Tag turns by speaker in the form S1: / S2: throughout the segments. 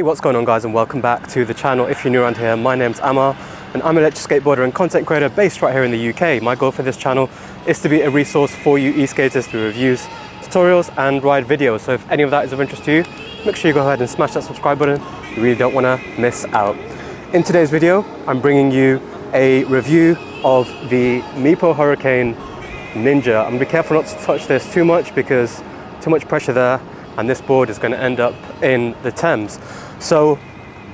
S1: Hey, what's going on guys, and welcome back to the channel. If you're new around here, my name's Amar and I'm an electric skateboarder and content creator based right here in the UK. My goal for this channel is to be a resource for you e-skaters through reviews, tutorials and ride videos. So if any of that is of interest to you, make sure you go ahead and smash that subscribe button. You really don't want to miss out. In today's video, I'm bringing you a review of the Meepo Hurricane Ninja. I'm going to be careful not to touch this too much because too much pressure there and this board is going to end up in the Thames. So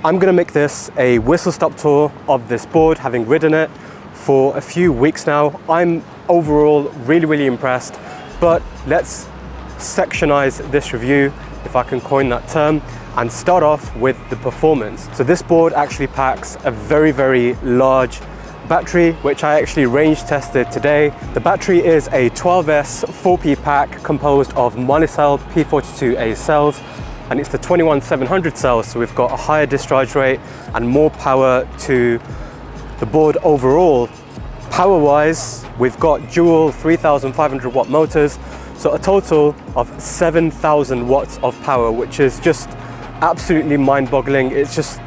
S1: I'm going to make this a whistle-stop tour of this board, having ridden it for a few weeks now. I'm overall really impressed, but let's sectionize this review, if I can coin that term, and start off with the performance. So this board actually packs a very large battery, which I actually range tested today. The battery is a 12S 4P pack composed of monocell P42A cells, and it's the 21700 cells, so we've got a higher discharge rate and more power to the board overall. Power wise, we've got dual 3500 watt motors, so a total of 7000 watts of power, which is just absolutely mind-boggling. It's just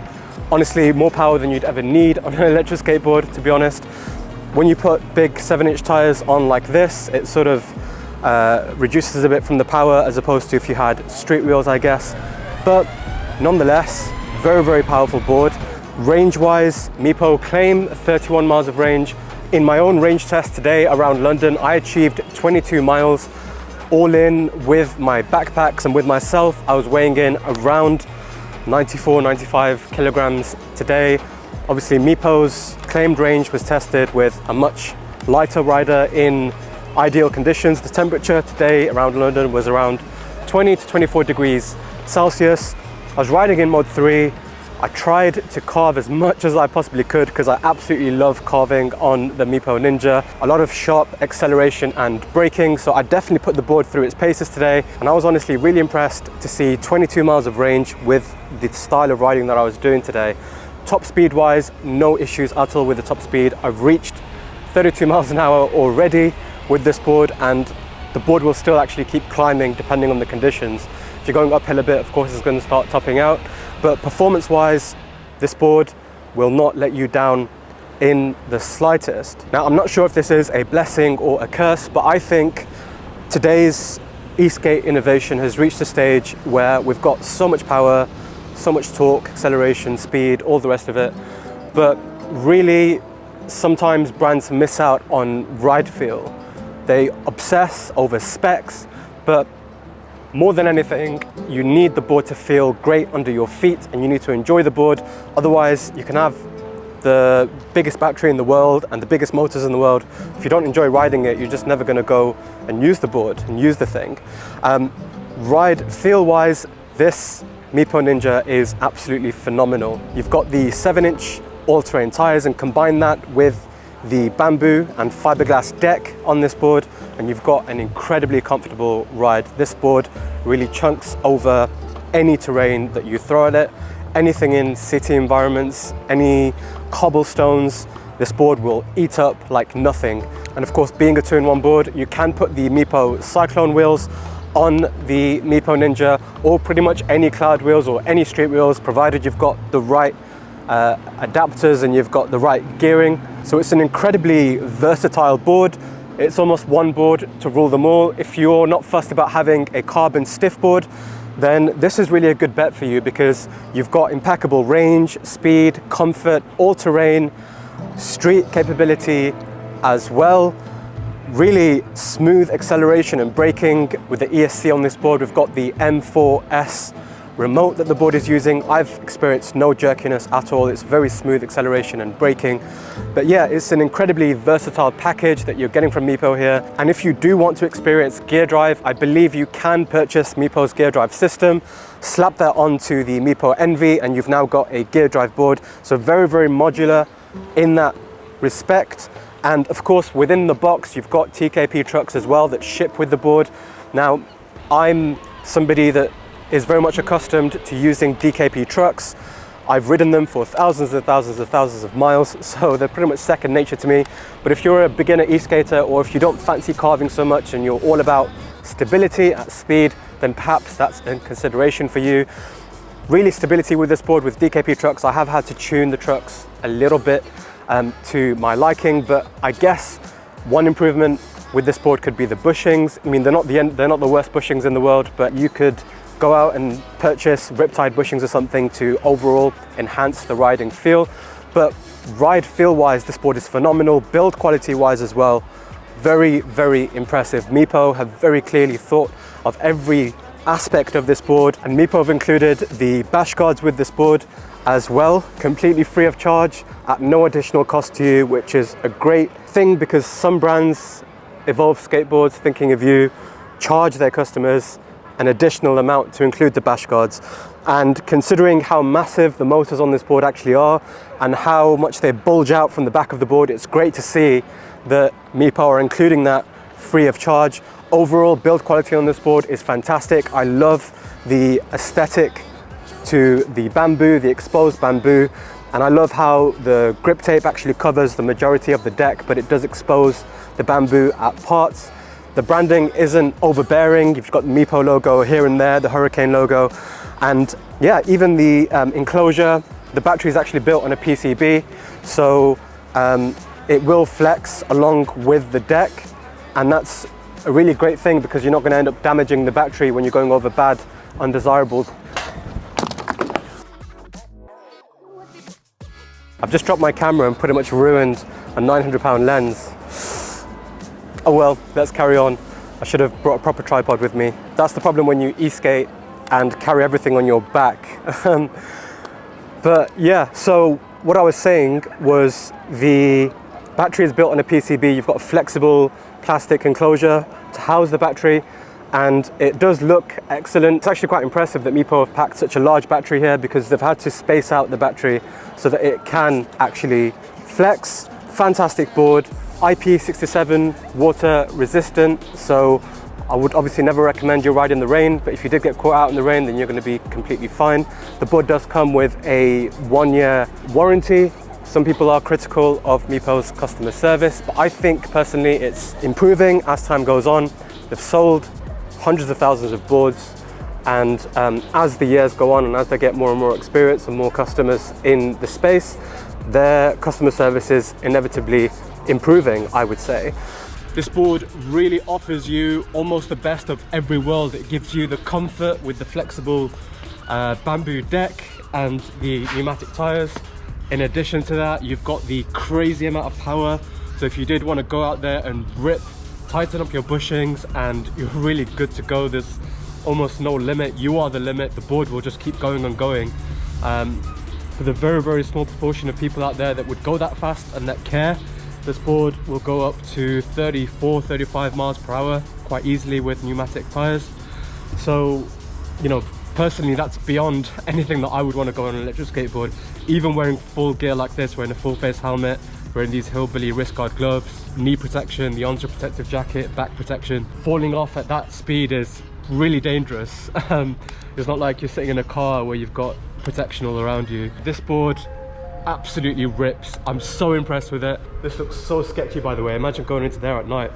S1: honestly more power than you'd ever need on an electric skateboard, to be honest. When you put big 7-inch tires on like this, it sort of reduces a bit from the power, as opposed to if you had street wheels, I guess. But nonetheless, very powerful board. Range wise, Meepo claim 31 miles of range. In my own range test today around London, I achieved 22 miles all in with my backpacks, and with myself I was weighing in around 94-95 kilograms today. Obviously Meepo's claimed range was tested with a much lighter rider in ideal conditions. The temperature today around London was around 20 to 24 degrees Celsius. I was riding in mode 3. I tried to carve as much as I possibly could because I absolutely love carving on the Meepo Ninja. A lot of sharp acceleration and braking, so I definitely put the board through its paces today, and I was honestly really impressed to see 22 miles of range with the style of riding that I was doing today. Top speed wise, no issues at all with the top speed. I've reached 32 miles an hour already with this board, and the board will still actually keep climbing depending on the conditions. If you're going uphill a bit, of course it's going to start topping out, but performance wise, this board will not let you down in the slightest. Now, I'm not sure if this is a blessing or a curse, but I think today's e-skate innovation has reached a stage where we've got so much power, so much torque, acceleration, speed, all the rest of it, but really sometimes brands miss out on ride feel. They obsess over specs, but more than anything, you need the board to feel great under your feet, and you need to enjoy the board. Otherwise, you can have the biggest battery in the world and the biggest motors in the world. If you don't enjoy riding it, you're just never going to go and use the board and use the thing. Ride feel wise, this Meepo Ninja is absolutely phenomenal. You've got the 7-inch all-terrain tires, and combine that with the bamboo and fiberglass deck on this board, and you've got an incredibly comfortable ride. This board really chunks over any terrain that you throw at it. Anything in city environments, any cobblestones, this board will eat up like nothing. And of course, being a 2-in-1 board, you can put the Meepo Cyclone wheels on the Meepo Ninja, or pretty much any cloud wheels or any street wheels, provided you've got the right adapters and you've got the right gearing. So it's an incredibly versatile board. It's almost one board to rule them all. If you're not fussed about having a carbon stiff board, then this is really a good bet for you, because you've got impeccable range, speed, comfort, all-terrain, street capability as well. Really smooth acceleration and braking with the ESC on this board. We've got the M4S remote that the board is using. I've experienced no jerkiness at all. It's very smooth acceleration and braking. But yeah, it's an incredibly versatile package that you're getting from Meepo here. And if you do want to experience gear drive, I believe you can purchase Meepo's gear drive system, slap that onto the Meepo Envy, and you've now got a gear drive board. So very modular in that respect. And of course, within the box, you've got TKP trucks as well that ship with the board. Now, I'm somebody that is very much accustomed to using DKP trucks. I've ridden them for thousands of miles, so they're pretty much second nature to me. But if you're a beginner e-skater, or if you don't fancy carving so much and you're all about stability at speed, then perhaps that's a consideration for you. Really stability with this board. With DKP trucks, I have had to tune the trucks a little bit to my liking, but I guess one improvement with this board could be the bushings. I mean, they're not the worst bushings in the world, but you could go out and purchase riptide bushings or something to overall enhance the riding feel. But ride feel wise, this board is phenomenal. Build quality wise as well, very, very impressive. Meepo have very clearly thought of every aspect of this board, and Meepo have included the bash guards with this board as well, completely free of charge at no additional cost to you, which is a great thing because some brands, Evolve Skateboards, thinking of you, charge their customers an additional amount to include the bash guards. And considering how massive the motors on this board actually are and how much they bulge out from the back of the board, it's great to see that Meepo are including that free of charge. Overall build quality on this board is fantastic. I love the aesthetic to the bamboo, the exposed bamboo, and I love how the grip tape actually covers the majority of the deck, but it does expose the bamboo at parts. The branding isn't overbearing. You've got the Meepo logo here and there, the Hurricane logo, and yeah, even the enclosure, the battery is actually built on a PCB, so it will flex along with the deck, and that's a really great thing because you're not going to end up damaging the battery when you're going over bad, undesirables. I've just dropped my camera and pretty much ruined a £900 lens. Oh well, let's carry on. I should have brought a proper tripod with me. That's the problem when you e-skate and carry everything on your back. But yeah, so what I was saying was the battery is built on a PCB. You've got a flexible plastic enclosure to house the battery, and it does look excellent. It's actually quite impressive that Meepo have packed such a large battery here because they've had to space out the battery so that it can actually flex. Fantastic board, IP67 water resistant, so I would obviously never recommend you ride in the rain, but if you did get caught out in the rain, then you're going to be completely fine. The board does come with a 1-year warranty. Some people are critical of Meepo's customer service, but I think personally it's improving as time goes on. They've sold hundreds of thousands of boards, and as the years go on and as they get more and more experience and more customers in the space, their customer service is inevitably improving, I would say. This board really offers you almost the best of every world. It gives you the comfort with the flexible bamboo deck and the pneumatic tires. In addition to that, you've got the crazy amount of power. So if you did want to go out there and tighten up your bushings, and you're really good to go. There's almost no limit. You are the limit. The board will just keep going and going. For the very, very small proportion of people out there that would go that fast and that care, this board will go up to 34, 35 miles per hour quite easily with pneumatic tires. So, you know, personally, that's beyond anything that I would want to go on an electric skateboard. Even wearing full gear like this, wearing a full face helmet, wearing these hillbilly wrist guard gloves, knee protection, the Onza protective jacket, back protection. Falling off at that speed is really dangerous. It's not like you're sitting in a car where you've got protection all around you. This board absolutely rips. I'm so impressed with it. This looks so sketchy, by the way. Imagine going into there at night.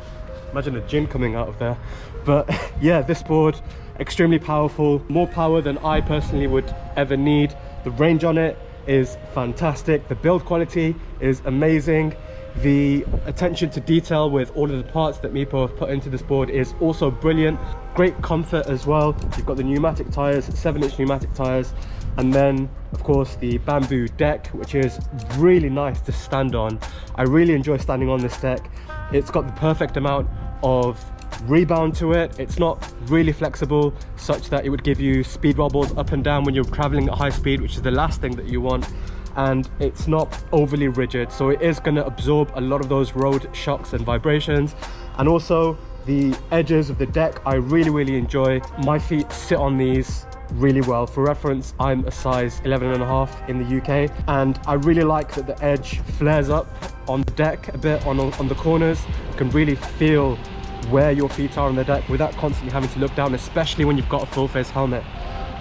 S1: Imagine a djinn coming out of there. But yeah, this board, extremely powerful, more power than I personally would ever need. The range on it is fantastic. The build quality is amazing. The attention to detail with all of the parts that Meepo have put into this board is also brilliant. Great comfort as well. You've got the pneumatic tires, 7-inch pneumatic tires, and then of course the bamboo deck, which is really nice to stand on. I really enjoy standing on this deck. It's got the perfect amount of rebound to it. It's not really flexible such that it would give you speed wobbles up and down when you're traveling at high speed, which is the last thing that you want. And it's not overly rigid, so it is going to absorb a lot of those road shocks and vibrations. And also the edges of the deck I really enjoy. My feet sit on these really well. For reference, I'm a size 11.5 in the UK, and I really like that the edge flares up on the deck a bit on the corners. You can really feel where your feet are on the deck without constantly having to look down, especially when you've got a full face helmet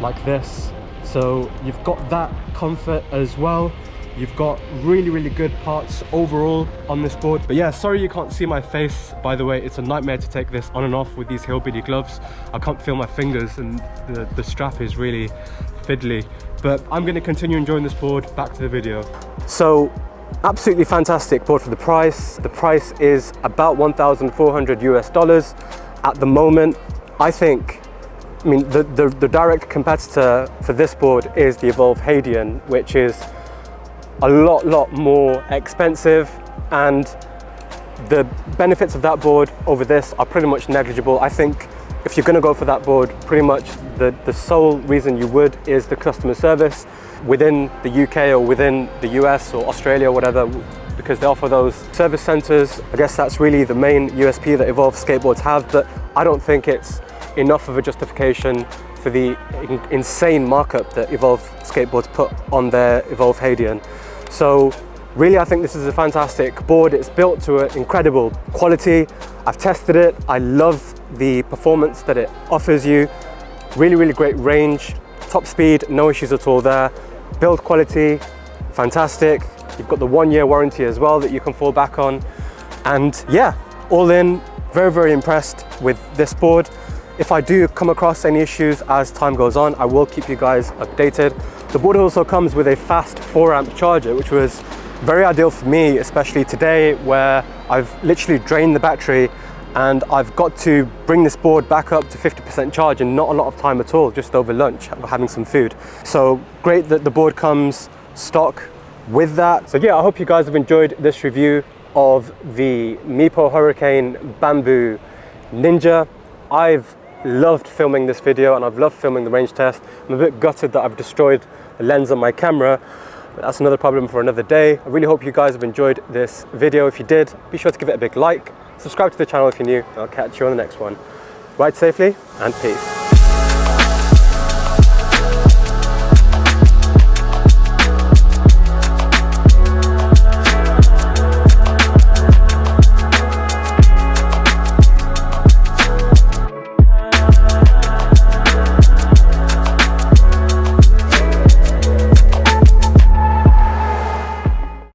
S1: like this. So you've got that comfort as well. You've got really good parts overall on this board. But yeah, sorry you can't see my face, by the way. It's a nightmare to take this on and off with these hillbilly gloves. I can't feel my fingers, and the strap is really fiddly. but I'm going to continue enjoying this board. Back to the video. So absolutely fantastic board for the price. The price is about $1,400 at the moment. I mean, the direct competitor for this board is the Evolve Hadian, which is a lot more expensive, and the benefits of that board over this are pretty much negligible. I think if you're going to go for that board, pretty much the sole reason you would is the customer service within the UK or within the US or Australia or whatever, because they offer those service centers. I guess that's really the main USP that Evolve skateboards have, but I don't think it's enough of a justification for the insane markup that Evolve skateboards put on their Evolve Hadian. So really, I think this is a fantastic board. It's built to an incredible quality. I've tested it. I love the performance that it offers you. Really great range, top speed, no issues at all there. Build quality, fantastic. You've got the 1-year warranty as well that you can fall back on. And yeah, all in, very impressed with this board. If I do come across any issues as time goes on, I will keep you guys updated. The board also comes with a fast 4-amp charger, which was very ideal for me, especially today where I've literally drained the battery and I've got to bring this board back up to 50% charge in not a lot of time at all, just over lunch, having some food. So great that the board comes stock with that. So yeah, I hope you guys have enjoyed this review of the Meepo Hurricane Bamboo Ninja. I've loved filming this video and I've loved filming the range test. I'm a bit gutted that I've destroyed the lens on my camera, but that's another problem for another day. I really hope you guys have enjoyed this video. If you did, be sure to give it a big like, subscribe to the channel if you're new, and I'll catch you on the next one. Ride safely and peace.